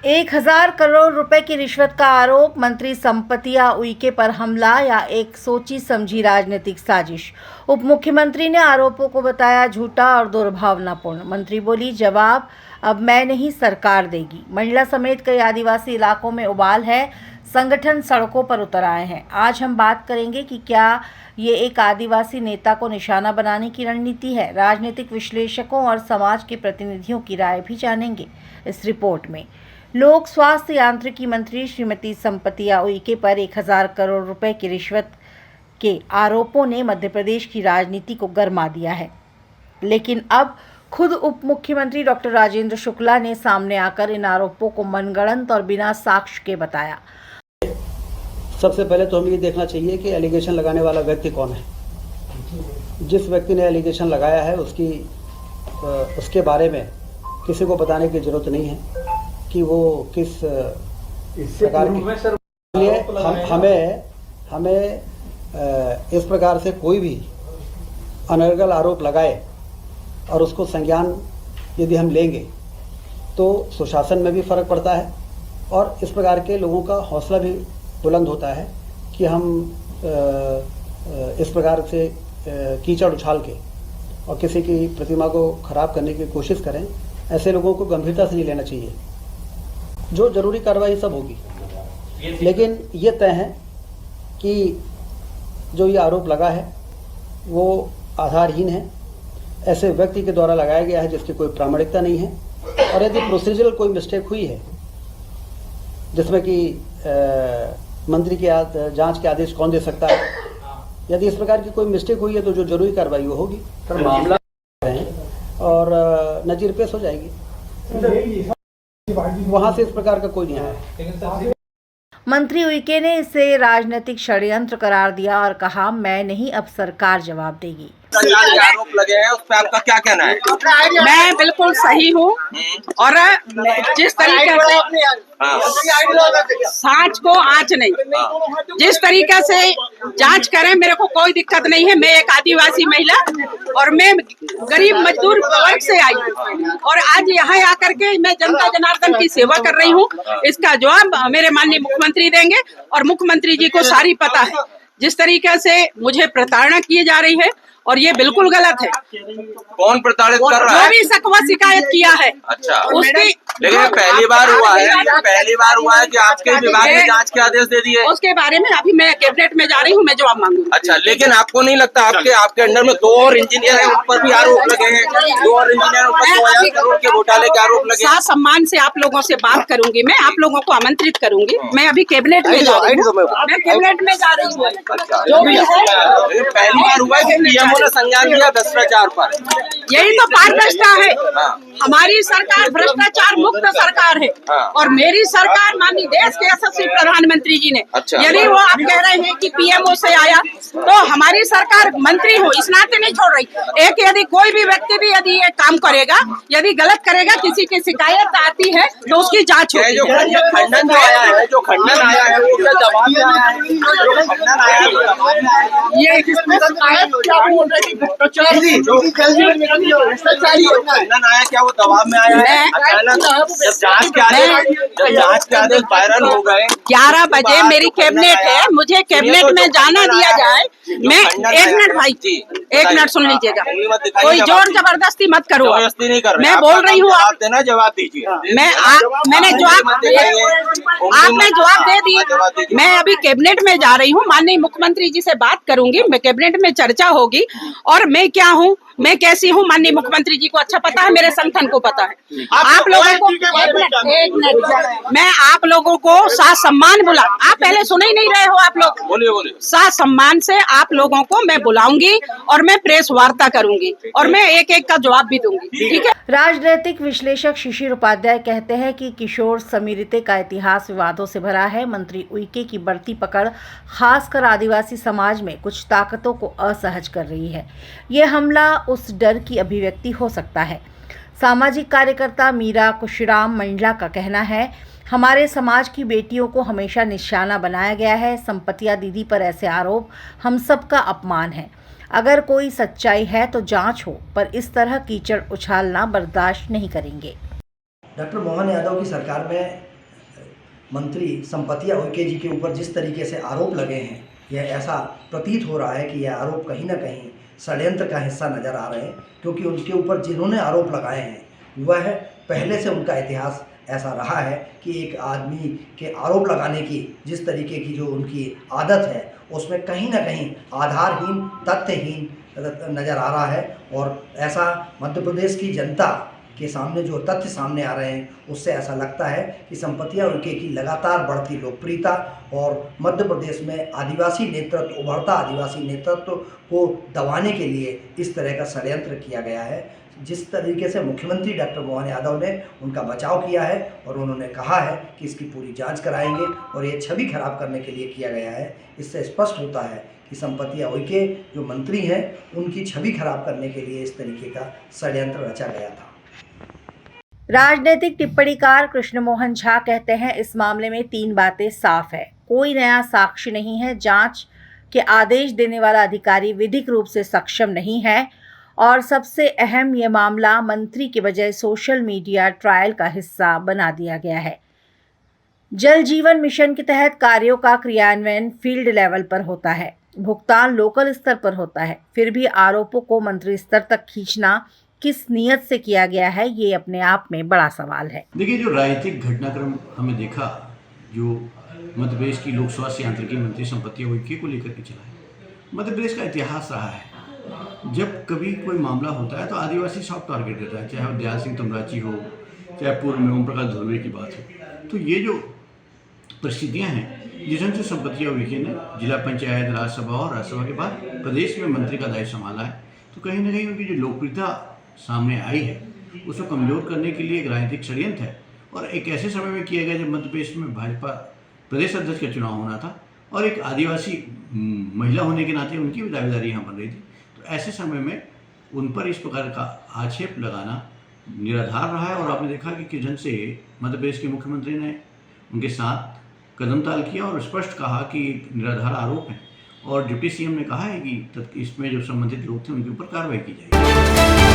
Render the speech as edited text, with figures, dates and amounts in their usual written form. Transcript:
1000 करोड़ रुपए की रिश्वत का आरोप, मंत्री संपतिया उइके पर हमला या एक सोची समझी राजनीतिक साजिश। उप मुख्यमंत्री ने आरोपों को बताया झूठा और दुर्भावनापूर्ण। मंत्री बोली, जवाब अब मैं नहीं सरकार देगी। मंडला समेत कई आदिवासी इलाकों में उबाल है, संगठन सड़कों पर उतर आए हैं। आज हम बात करेंगे कि क्या ये एक आदिवासी नेता को निशाना बनाने की रणनीति है। राजनीतिक विश्लेषकों और समाज के प्रतिनिधियों की राय भी जानेंगे इस रिपोर्ट में। लोक स्वास्थ्य यांत्रिकी मंत्री श्रीमती संपतिया उइके पर 1000 करोड़ रुपए की रिश्वत के आरोपों ने मध्य प्रदेश की राजनीति को गरमा दिया है, लेकिन अब खुद उप मुख्यमंत्री डॉक्टर राजेंद्र शुक्ला ने सामने आकर इन आरोपों को मनगढ़ंत और बिना साक्ष्य के बताया। सबसे पहले तो हमें ये देखना चाहिए कि एलिगेशन लगाने वाला व्यक्ति कौन है। जिस व्यक्ति ने एलिगेशन लगाया है उसके बारे में किसी को बताने की जरूरत नहीं है कि वो किस प्रकार की हमें इस प्रकार से कोई भी अनर्गल आरोप लगाए और उसको संज्ञान यदि हम लेंगे तो सुशासन में भी फर्क पड़ता है और इस प्रकार के लोगों का हौसला भी बुलंद होता है कि हम इस प्रकार से कीचड़ उछाल के और किसी की प्रतिमा को खराब करने की कोशिश करें। ऐसे लोगों को गंभीरता से नहीं लेना चाहिए। जो जरूरी कार्रवाई सब होगी, लेकिन ये तय है कि जो ये आरोप लगा है वो आधारहीन है, ऐसे व्यक्ति के द्वारा लगाया गया है जिसकी कोई प्रामाणिकता नहीं है। और यदि प्रोसीजरल कोई मिस्टेक हुई है जिसमें कि मंत्री की जांच के आदेश कौन दे सकता है, यदि इस प्रकार की कोई मिस्टेक हुई है तो जो जरूरी कार्रवाई वो होगी मामला और नजीर पेश हो जाएगी। वहां से इस प्रकार का कोई नहीं आया। मंत्री उइके ने इसे राजनीतिक षड्यंत्र करार दिया और कहा, मैं नहीं अब सरकार जवाब देगी। आरोप लगे हैं उस पर आपका क्या कहना है? मैं बिल्कुल सही हूँ और जिस तरीके से सांच को आँच नहीं, जिस तरीके से जांच करें मेरे को कोई दिक्कत नहीं है। मैं एक आदिवासी महिला और मैं गरीब मजदूर वर्ग से आई हूँ और आज यहाँ आकर के मैं जनता जनार्दन की सेवा कर रही हूँ। इसका जवाब मेरे माननीय मुख्यमंत्री देंगे और मुख्यमंत्री जी को सारी पता है जिस तरीके से मुझे प्रताड़ना की जा रही है और ये बिल्कुल गलत है। कौन प्रताड़ित कर रहा है? जो भी सकवा शिकायत किया है। अच्छा, उसकी लेकिन पहली बार हुआ है कि आपके विभाग ने जांच के आदेश दे दिए। उसके बारे में अभी मैं कैबिनेट में जा रही हूँ, मैं जवाब मांगूंगी। अच्छा, लेकिन आपको नहीं लगता आपके अंडर में 2 और इंजीनियर हैं, उन पर भी आरोप लगे हैं? 2 और इंजीनियरों पर 2000 करोड़ के घोटाले के आरोप लगे। साथ सम्मान से आप लोगों से बात करूंगी, मैं आप लोगों को आमंत्रित करूंगी। मैं अभी कैबिनेट में जा रही हूँ, मैं कैबिनेट में जा रही हूँ। जो भी है पहली बार हुआ है कि पीएमओ ने संज्ञान लिया भ्रष्टाचार पर। यही तो पारदर्शिता है। हमारी सरकार भ्रष्टाचार मुक्त सरकार है और मेरी सरकार माननीय देश के यशस्वी प्रधानमंत्री जी ने, यदि वो आप कह रहे हैं कि पीएमओ से आया तो हमारी सरकार मंत्री हो इस नाते नहीं छोड़ रही। एक यदि कोई भी व्यक्ति भी यदि ये काम करेगा, यदि गलत करेगा, किसी की शिकायत आती है तो उसकी जांच होगी। जो खंडन आया है वो क्या जवाब में आया है? जो खंडन आया है ये खंडन आया, क्या वो दबाव में आया है? अचानक जब जांच के आदेश वायरल हो गए 11 बजे मेरी कैबिनेट है, मुझे कैबिनेट में जाना दिया जाए। मैं एक मिनट भाई जी, एक मिनट सुन लीजिएगा, कोई जोर जबरदस्ती मत करो। जबरदस्ती नहीं कर रहे, मैं बोल रही हूँ, आप देना जवाब दीजिए। मैंने आपने जवाब दे दिए। मैं अभी कैबिनेट में जा रही हूँ, माननीय मुख्यमंत्री जी से बात करूंगी, मैं कैबिनेट में चर्चा होगी और मैं क्या हूँ, मैं कैसी हूँ माननीय मुख्यमंत्री जी को अच्छा पता है, मेरे संगठन को पता है। आप लोगों को एक मिनट मैं आप लोगों को साथ सम्मान बुला, आप पहले सुन ही नहीं रहे हो। आप लोग बोलिए। साथ सम्मान से आप लोगों को मैं बुलाऊंगी और मैं प्रेस वार्ता करूंगी और मैं एक एक का जवाब भी दूंगी, ठीक है। राजनीतिक विश्लेषक शिशिर उपाध्याय कहते हैं कि किशोर समीरिते का इतिहास विवादों से भरा है। मंत्री उइके की बढ़ती पकड़ खासकर आदिवासी समाज में कुछ ताकतों को असहज कर रही है। ये हमला उस डर की अभिव्यक्ति हो सकता है। सामाजिक कार्यकर्ता मीरा कुशराम मंडला का कहना है, हमारे समाज की बेटियों को हमेशा निशाना बनाया गया है। संपतिया दीदी पर ऐसे आरोप हम सबका अपमान है। अगर कोई सच्चाई है तो जांच हो, पर इस तरह कीचड़ उछालना बर्दाश्त नहीं करेंगे। डॉक्टर मोहन यादव की सरकार में मंत्री संपतिया उइके जी के ऊपर जिस तरीके से आरोप लगे हैं, यह ऐसा प्रतीत हो रहा है कि यह आरोप कहीं ना कहीं षड्यंत्र का हिस्सा नज़र आ रहे हैं, क्योंकि उनके ऊपर जिन्होंने आरोप लगाए हैं वह पहले से उनका इतिहास ऐसा रहा है कि एक आदमी के आरोप लगाने की जिस तरीके की जो उनकी आदत है उसमें कहीं ना कहीं आधारहीन, तथ्यहीन नज़र आ रहा है। और ऐसा मध्य प्रदेश की जनता के सामने जो तथ्य सामने आ रहे हैं उससे ऐसा लगता है कि संपतिया उइके की लगातार बढ़ती लोकप्रियता और मध्य प्रदेश में आदिवासी नेतृत्व, उभरता आदिवासी नेतृत्व को दबाने के लिए इस तरह का षड्यंत्र किया गया है। जिस तरीके से मुख्यमंत्री डॉक्टर मोहन यादव ने उनका बचाव किया है और उन्होंने कहा है कि इसकी पूरी जांच कराएंगे और ये छवि खराब करने के लिए किया गया है, इससे स्पष्ट होता है कि संपतिया उइके जो मंत्री हैं उनकी छवि खराब करने के लिए इस तरीके का षड्यंत्र रचा गया था। राजनीतिक टिप्पणीकार कृष्ण मोहन झा कहते हैं, इस मामले में 3 बातें साफ है। कोई नया साक्ष्य नहीं है, जांच के आदेश देने वाला अधिकारी विधिक रूप से सक्षम नहीं है और सबसे अहम, ये मामला मंत्री के बजाय सोशल मीडिया ट्रायल का हिस्सा बना दिया गया है। जल जीवन मिशन के तहत कार्यों का क्रियान्वयन फील्ड लेवल पर होता है, भुगतान लोकल स्तर पर होता है, फिर भी आरोपों को मंत्री स्तर तक खींचना किस नीयत से किया गया है, ये अपने आप में बड़ा सवाल है। देखिए, जो राजनीतिक घटनाक्रम हमें देखा, जो मध्य प्रदेश की लोक स्वास्थ्य यांत्रिकी मंत्री संपतिया उइके को लेकर के चला है, मध्य प्रदेश का इतिहास रहा है। जब कभी कोई मामला होता है तो आदिवासी सॉफ्ट टारगेट रहता है, चाहे वो दयाल सिंह तमराची हो, चाहे पूर्व में ओम प्रकाश धुर्वे की बात हो। तो ये जो परिस्थितियाँ हैं जिसमें से संपतिया उइके ने जिला पंचायत, राज्यसभा और राज्यसभा के बाद प्रदेश में मंत्री का दायित्व संभाला है, तो कहीं ना कहीं उनकी जो लोकप्रियता सामने आई है उसको कमज़ोर करने के लिए एक राजनीतिक षड्यंत्र है। और एक ऐसे समय में किया गया जब मध्य प्रदेश में भाजपा प्रदेश अध्यक्ष का चुनाव होना था और एक आदिवासी महिला होने के नाते उनकी भी दावेदारी यहाँ बन रही थी। तो ऐसे समय में उन पर इस प्रकार का आक्षेप लगाना निराधार रहा है। और आपने देखा कि किस ढंग से मध्य प्रदेश के मुख्यमंत्री ने उनके साथ कदम ताल किया और स्पष्ट कहा कि निराधार आरोप है और डिप्टी सीएम ने कहा है कि इसमें जो संबंधित लोग थे उनके ऊपर कार्रवाई की जाएगी।